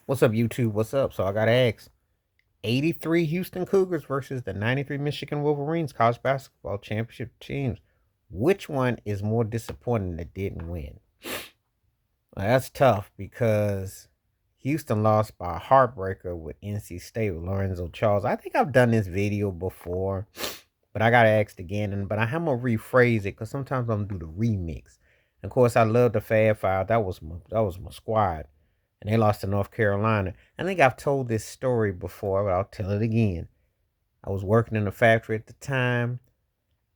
What's up, YouTube? What's up? So I got to ask 83 Houston Cougars versus the 93 Michigan Wolverines college basketball championship teams. Which one is more disappointing that didn't win? Well, that's tough because Houston lost by a heartbreaker with NC State with Lorenzo Charles. I think I've done this video before, but I got to ask again. But I'm going to rephrase it because sometimes I'm going to do the remix. And of course, I love the Fab Five. That was my squad, and they lost to North Carolina. I think I've told this story before, but I'll tell it again. I was working in a factory at the time,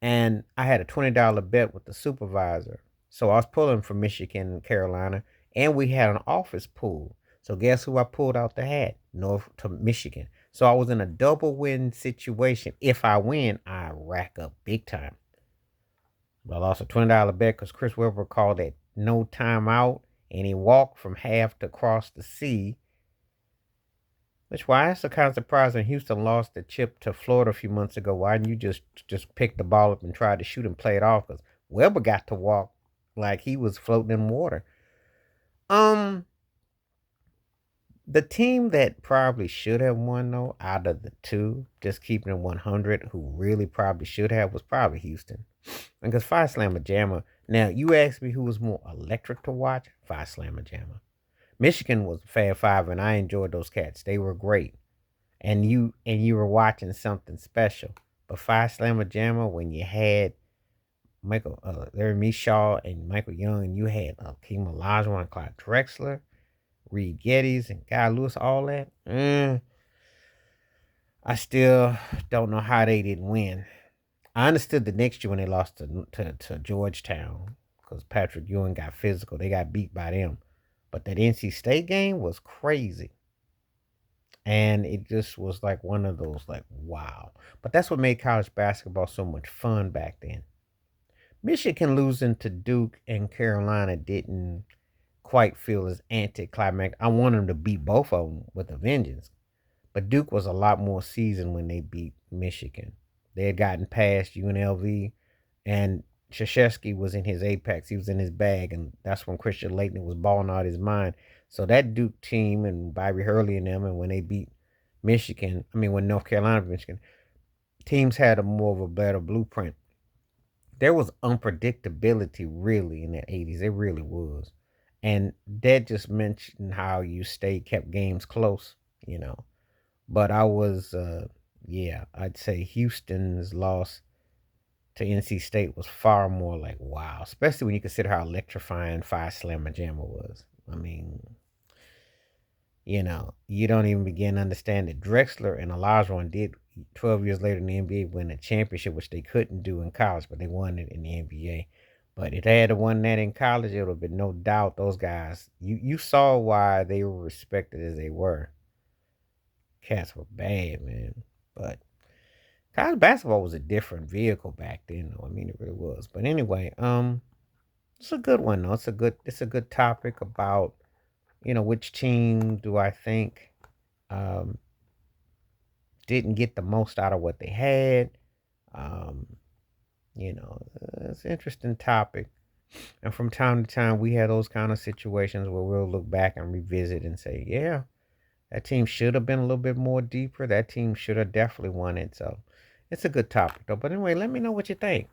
and I had a $20 bet with the supervisor. So I was pulling from Michigan and Carolina, and we had an office pool. So guess who I pulled out the hat? North to Michigan. So I was in a double win situation. If I win, I rack up big time. But I lost a $20 bet because Chris Webber called it no timeout, and he walked from half to cross the sea. Which why it's kind of surprising Houston lost the chip to Florida a few months ago. Why didn't you just pick the ball up and try to shoot and play it off? Because Weber got to walk like he was floating in water. Um, the team that probably should have won though, out of the two, just keeping it 100, who really probably should have was probably Houston. Because Fire Slammer Jammer. Now you asked me who was more electric to watch. Fire Slammer Jammer. Michigan was Fab Five, and I enjoyed those cats. They were great, and you were watching something special. But Fire Slammer Jammer, when you had Michael Larry Mishaw and Michael Young, and you had King Olajuwon, Clyde Drexler, Reed Geddes, and Guy Lewis, all that. I still don't know how they didn't win. I understood the next year when they lost to Georgetown because Patrick Ewing got physical. They got beat by them. But that NC State game was crazy. And it just was like one of those, like, wow. But that's what made college basketball so much fun back then. Michigan losing to Duke and Carolina didn't quite feel as anticlimactic. I wanted them to beat both of them with a vengeance. But Duke was a lot more seasoned when they beat Michigan. They had gotten past UNLV, and Krzyzewski was in his apex. He was in his bag, and that's when Christian Laettner was balling out his mind. So that Duke team and Bobby Hurley and them, and when they beat Michigan, when North Carolina, Michigan, teams had a more of a better blueprint. There was unpredictability really in the 80s. It really was. And that just mentioned how you kept games close. But yeah, I'd say Houston's loss to NC State was far more like wow, especially when you consider how electrifying Fire Slammer Jammer was. I mean, you don't even begin to understand that Drexler and Olajuwon did 12 years later in the NBA win a championship, which they couldn't do in college, but they won it in the NBA. But if they had won that in college, it would have been no doubt those guys. You saw why they were respected as they were. Cats were bad, man. But college basketball was a different vehicle back then, though. It really was. But anyway, it's a good one though. It's a good topic about which team do I think um didn't get the most out of what they had. Um, it's an interesting topic. And from time to time, we have those kind of situations where we'll look back and revisit and say, yeah, that team should have been a little bit more deeper. That team should have definitely won it. So it's a good topic, though. But anyway, let me know what you think.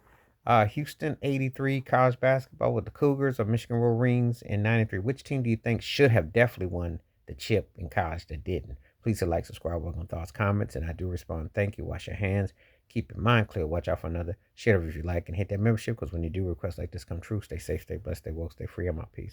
Houston 83 college basketball with the Cougars or Michigan Wolverines in 93. Which team do you think should have definitely won the chip in college that didn't? Please hit like, subscribe, welcome thoughts, comments, and I do respond. Thank you. Wash your hands. Keep your mind clear. Watch out for another. Share it if you like and hit that membership because when you do requests like this come true, stay safe, stay blessed, stay woke, stay free. I'm out. Peace.